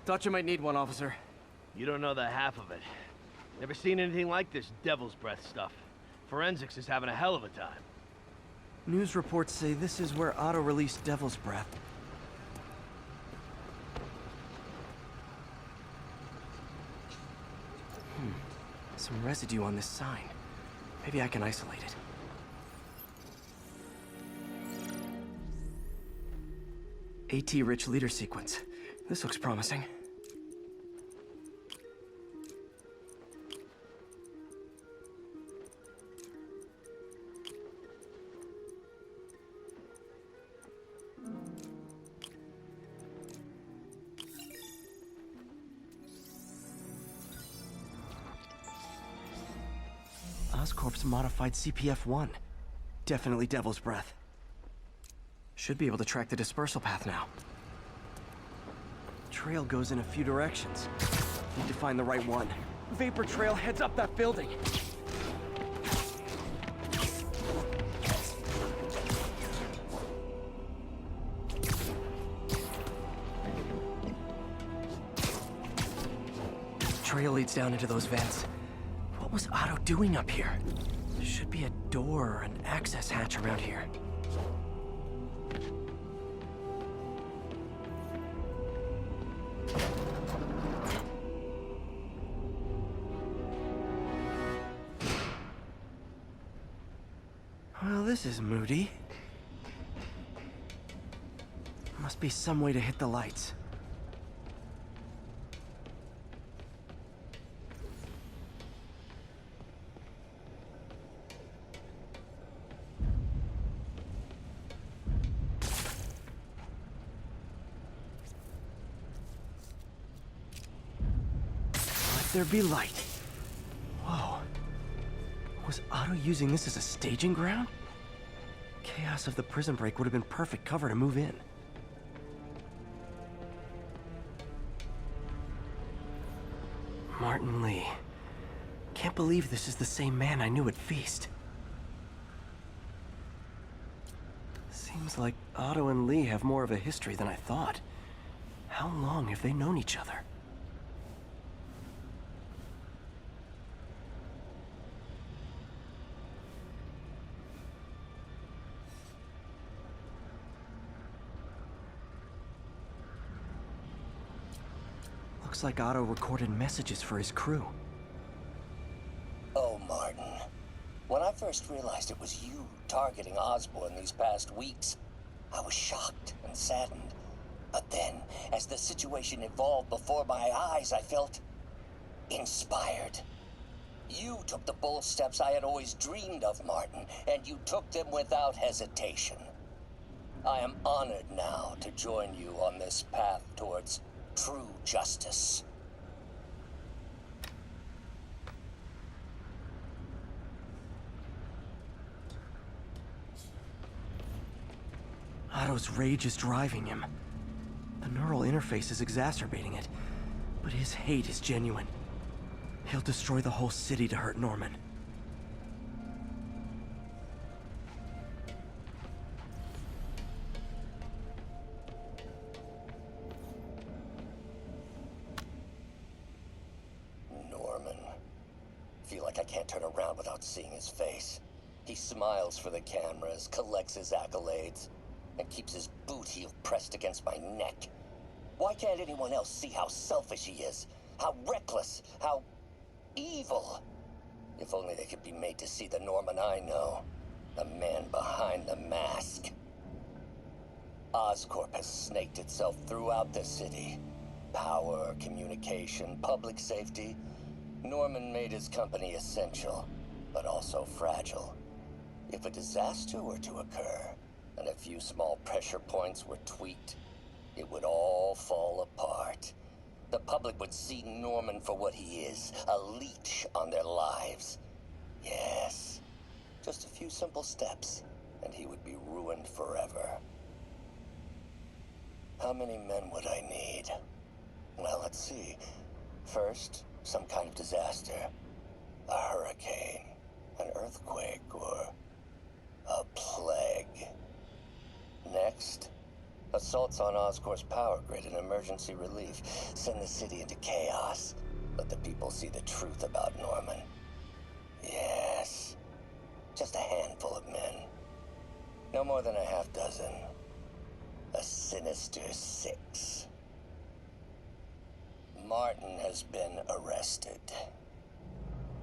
Thought you might need one, officer. You don't know the half of it. Never seen anything like this devil's breath stuff. Forensics is having a hell of a time. News reports say this is where Otto released Devil's Breath. Some residue on this sign. Maybe I can isolate it. AT-rich leader sequence. This looks promising. Oscorp's modified CPF-1. Definitely Devil's Breath. Should be able to track the dispersal path now. Trail goes in a few directions. Need to find the right one. Vapor trail heads up that building. Trail leads down into those vents. What was Otto doing up here? There should be a door or an access hatch around here. Well, this is moody. Must be some way to hit the lights. There be light. Whoa. Was Otto using this as a staging ground? Chaos of the prison break would have been perfect cover to move in. Martin Lee. Can't believe this is the same man I knew at Feast. Seems like Otto and Lee have more of a history than I thought. How long have they known each other? Looks like Otto recorded messages for his crew. Oh, Martin. When I first realized it was you targeting Osborn these past weeks, I was shocked and saddened. But then, as the situation evolved before my eyes, I felt inspired. You took the bold steps I had always dreamed of, Martin, and you took them without hesitation. I am honored now to join you on this path towards true justice. Otto's rage is driving him. The neural interface is exacerbating it, but his hate is genuine. He'll destroy the whole city to hurt Norman. Feel like I can't turn around without seeing his face. He smiles for the cameras, collects his accolades, and keeps his boot heel pressed against my neck. Why can't anyone else see how selfish he is? How reckless, how evil? If only they could be made to see the Norman I know. The man behind the mask. Oscorp has snaked itself throughout the city. Power, communication, public safety. Norman made his company essential, but also fragile. If a disaster were to occur, and a few small pressure points were tweaked, it would all fall apart. The public would see Norman for what he is, a leech on their lives. Yes, just a few simple steps, and he would be ruined forever. How many men would I need? Well, let's see. First, some kind of disaster. A hurricane, an earthquake, or a plague. Next, Assaults on Oscorp's power grid and emergency relief send the city into chaos. Let the people see the truth about Norman. Yes, just a handful of men. No more than a half dozen. A sinister 6. Martin has been arrested.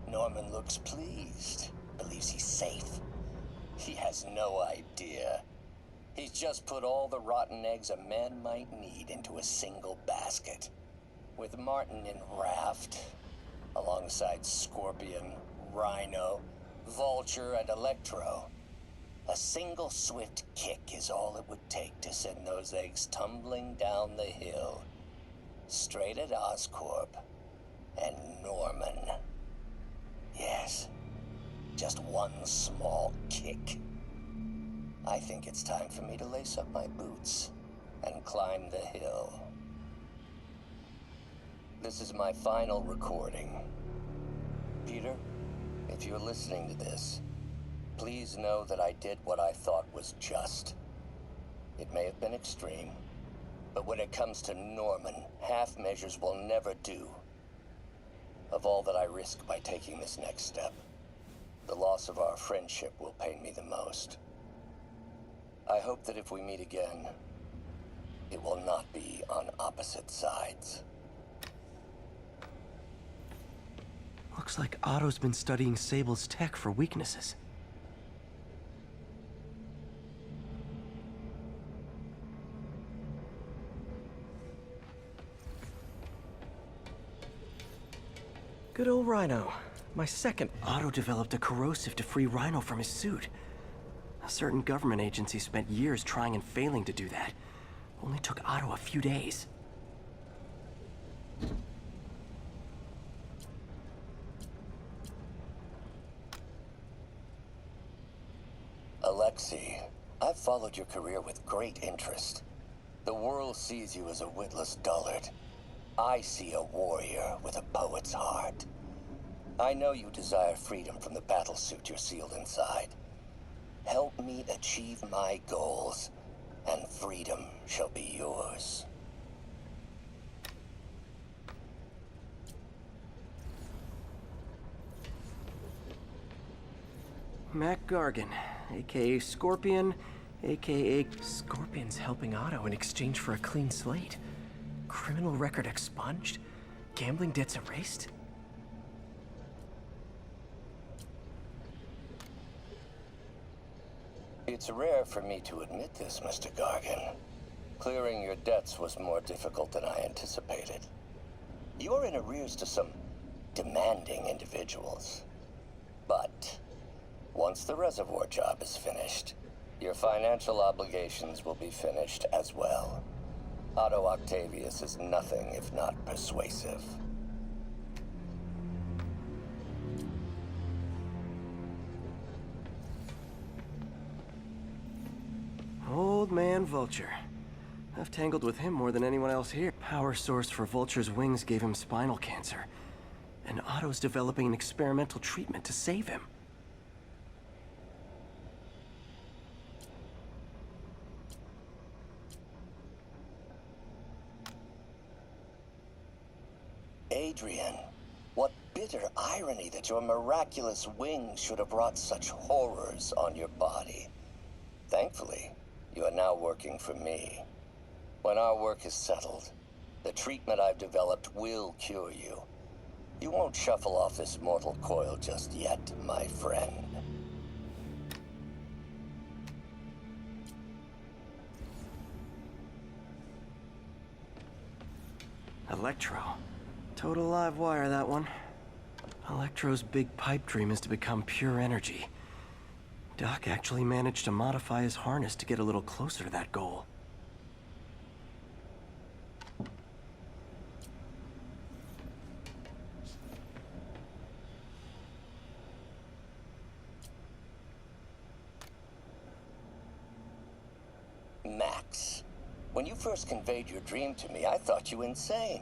Norman looks pleased, believes he's safe. He has no idea. He's just put all the rotten eggs a man might need into a single basket. With Martin in raft, alongside Scorpion, Rhino, Vulture, and Electrode, a single swift kick is all it would take to send those eggs tumbling down the hill, straight at Oscorp and Norman. Yes, just one small kick. I think it's time for me to lace up my boots and climb the hill. This is my final recording. Peter, if you're listening to this, please know that I did what I thought was just. It may have been extreme, but when it comes to Norman, half measures will never do. Of all that I risk by taking this next step, the loss of our friendship will pain me the most. I hope that if we meet again, it will not be on opposite sides. Looks like Otto's been studying Sable's tech for weaknesses. Good old Rhino. My second. Otto developed a corrosive to free Rhino from his suit. A certain government agency spent years trying and failing to do that. Only took Otto a few days. Alexei, I've followed your career with great interest. The world sees you as a witless dullard. I see a warrior with a poet's heart. I know you desire freedom from the battlesuit you're sealed inside. Help me achieve my goals, and freedom shall be yours. Mac Gargan, aka Scorpion, aka... Scorpion's helping Otto in exchange for a clean slate. Criminal record expunged? Gambling debts erased? It's rare for me to admit this, Mr. Gargan. Clearing your debts was more difficult than I anticipated. You're in arrears to some demanding individuals. But once the reservoir job is finished, your financial obligations will be finished as well. Otto Octavius is nothing if not persuasive. Old man Vulture. I've tangled with him more than anyone else here. Power source for Vulture's wings gave him spinal cancer. And Otto's developing an experimental treatment to save him. Adrian, what bitter irony that your miraculous wings should have wrought such horrors on your body. Thankfully, you are now working for me. When our work is settled, the treatment I've developed will cure you. You won't shuffle off this mortal coil just yet, my friend. Electro. Total live wire, that one. Electro's big pipe dream is to become pure energy. Doc actually managed to modify his harness to get a little closer to that goal. Max, when you first conveyed your dream to me, I thought you insane.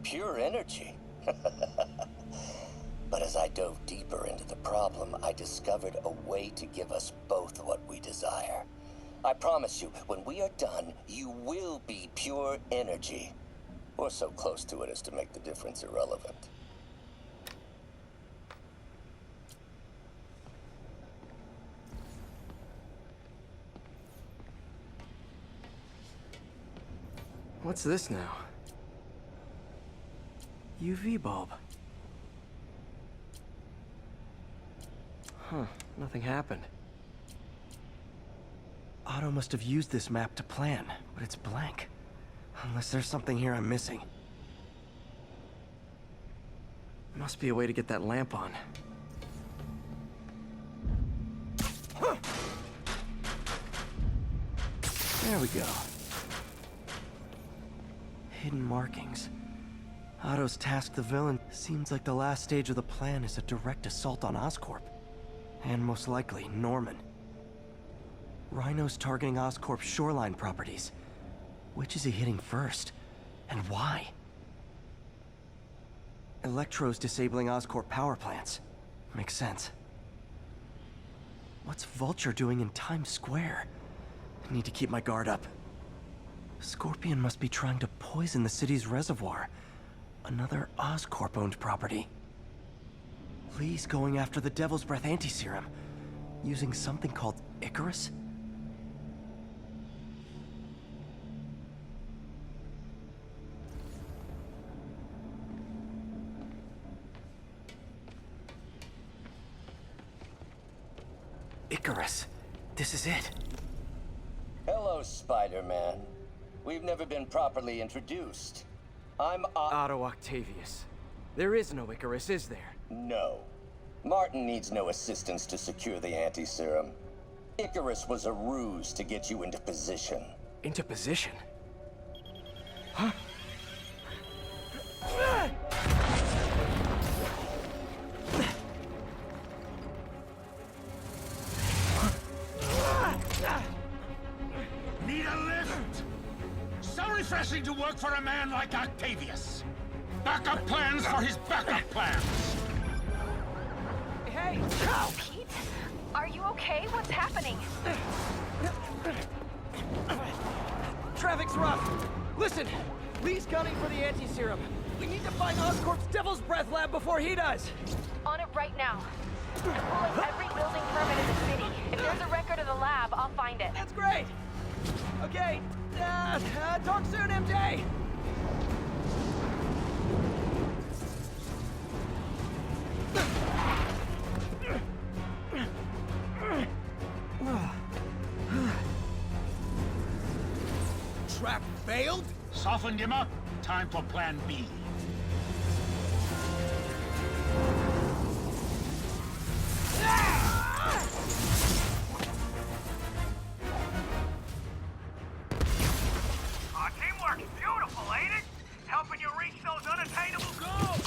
Pure energy. But as I dove deeper into the problem, I discovered a way to give us both what we desire. I promise you, when we are done, you will be pure energy. Or so close to it as to make the difference irrelevant. What's this now? UV bulb. Huh, nothing happened. Otto must have used this map to plan, but it's blank. Unless there's something here I'm missing. Must be a way to get that lamp on. There we go. Hidden markings. Otto's tasked the villain. Seems like the last stage of the plan is a direct assault on Oscorp. And most likely, Norman. Rhino's targeting Oscorp's shoreline properties. Which is he hitting first? And why? Electrode's disabling Oscorp power plants. Makes sense. What's Vulture doing in Times Square? I need to keep my guard up. Scorpion must be trying to poison the city's reservoir. Another Oscorp-owned property. Lee's going after the Devil's Breath anti-serum. Using something called Icarus? Icarus. This is it. Hello, Spider-Man. We've never been properly introduced. I'm Otto Octavius. There is no Icarus, is there? No. Martin needs no assistance to secure the anti-serum. Icarus was a ruse to get you into position. Into position? Huh? Need a lift? So refreshing to work for a man like Octavius. Backup plans for his backup plans. Hey! Pete? Are you okay? What's happening? Traffic's rough. Listen, Lee's gunning for the anti-serum. We need to find Oscorp's Devil's Breath lab before he does. On it right now. I'm pulling every building permit in the city. If there's a record of the lab, I'll find it. That's great. Okay, talk soon, MJ. Trap failed? Softened him up. Time for plan B. Teamwork's beautiful, ain't it? Helping you reach those unattainable goals.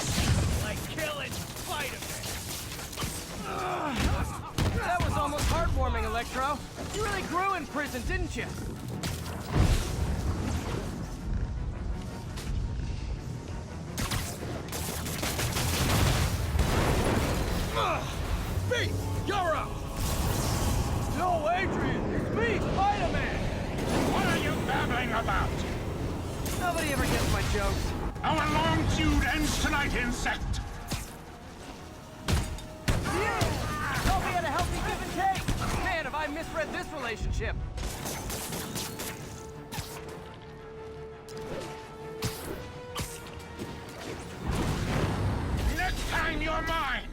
Like killing Spider-Man. That was almost heartwarming, Electro. You really grew in prison, didn't you? Beat! You're up! No, Adrian! It's me, Spider-Man! What are you babbling about? Nobody ever gets my jokes. Our long feud ends tonight, insect! Thought we had a healthy give and take! Man, have I misread this relationship! Next time you're mine!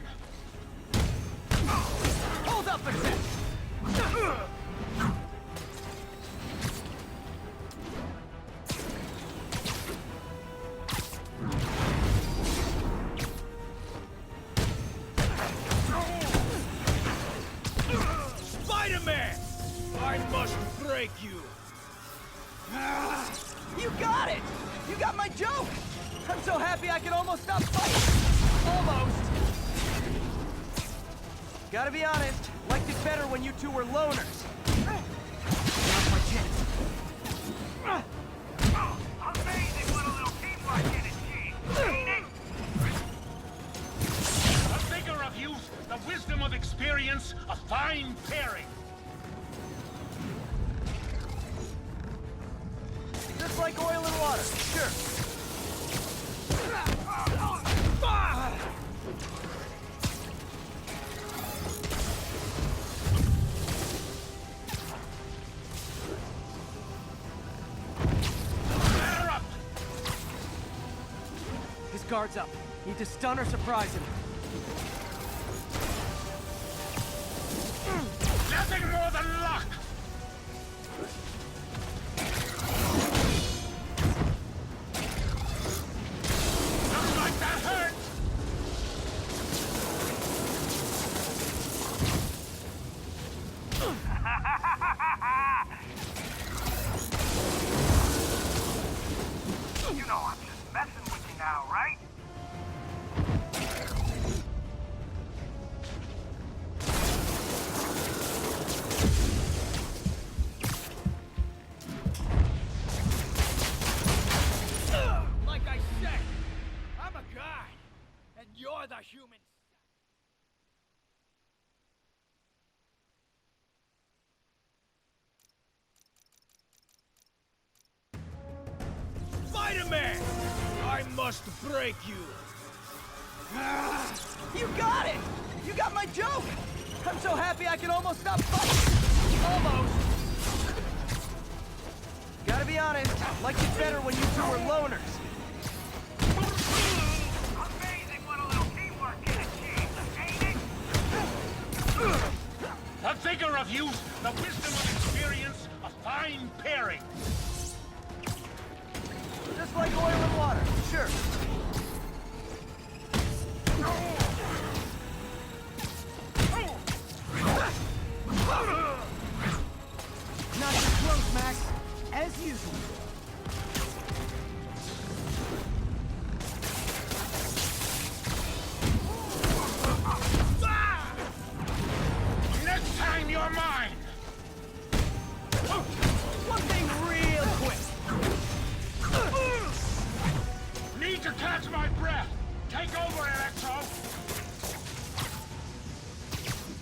Hold up a sec! Spider-Man! I must break you. You got it! You got my joke! I'm so happy I can almost stop fighting! Almost! Gotta be honest, liked it better when you two were loners. Now's my chance. Amazing what a little teamwork can achieve. Ain't it? The vigor of youth, the wisdom of experience, a fine pairing. Just like oil and water, sure. His guard's up. Need to stun or surprise him. Nothing more than luck! Looks like that hurt! You know I'm just messing with you now, right? Like I said, I'm a guy, and you're the human. Spider-Man! I must break you. You got it! You got my joke! I'm so happy I can almost stop fighting! Almost! Gotta be honest, liked it better when you two were loners. Amazing what a little teamwork can achieve, ain't it? A figure of youth, the wisdom of experience, a fine pairing. Just like oil and water, sure. Not too close, Max. As usual. Next time you're mine! One thing real quick. Need to catch my breath! Take over, Electrode!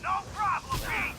No problem, Pete.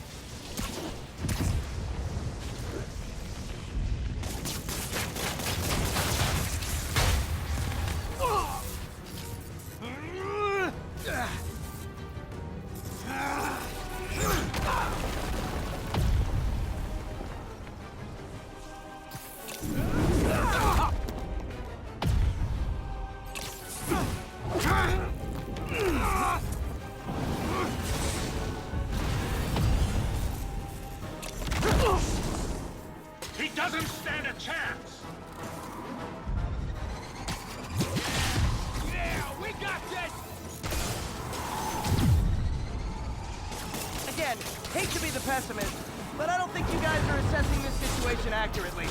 He doesn't stand a chance! Yeah, we got this. Again, hate to be the pessimist, but I don't think you guys are assessing this situation accurately.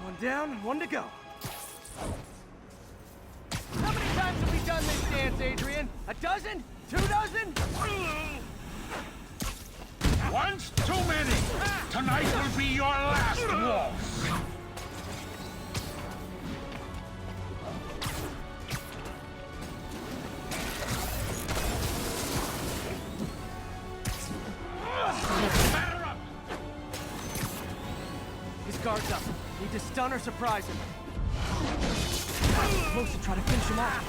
One down, one to go. How many times have we done this dance, Adrian? A dozen? 2 dozen? Once too many! Tonight will be your last waltz! Batter up! His guard's up. Need to stun or surprise him. Close to try to finish him off.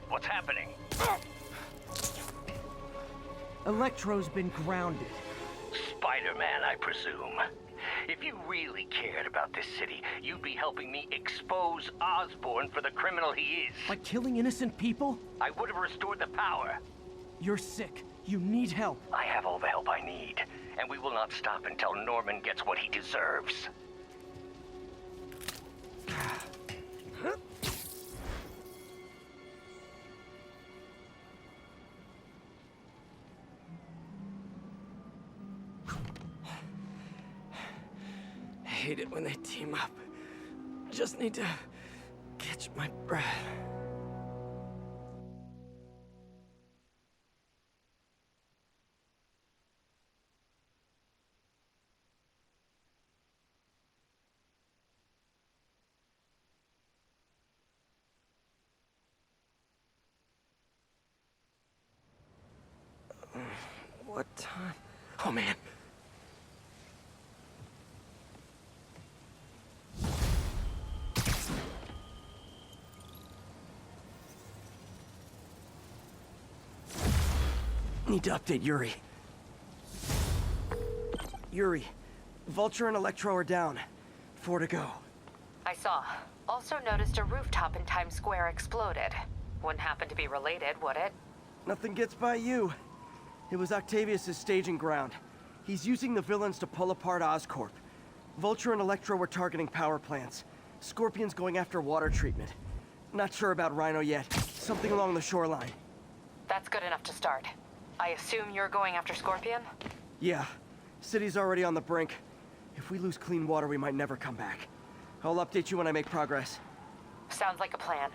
What's happening? Electro's been grounded. Spider-Man, I presume. If you really cared about this city, you'd be helping me expose Osborn for the criminal he is. By killing innocent people? I would have restored the power. You're sick. You need help. I have all the help I need, and we will not stop until Norman gets what he deserves. hate it when they team up. Just need to catch my breath. What time? Oh, man. Need to update Yuri. Yuri, Vulture and Electro are down. 4 to go. I saw. Also noticed a rooftop in Times Square exploded. Wouldn't happen to be related, would it? Nothing gets by you. It was Octavius' staging ground. He's using the villains to pull apart Oscorp. Vulture and Electro were targeting power plants. Scorpion's going after water treatment. Not sure about Rhino yet. Something along the shoreline. That's good enough to start. I assume you're going after Scorpion? Yeah. City's already on the brink. If we lose clean water, we might never come back. I'll update you when I make progress. Sounds like a plan.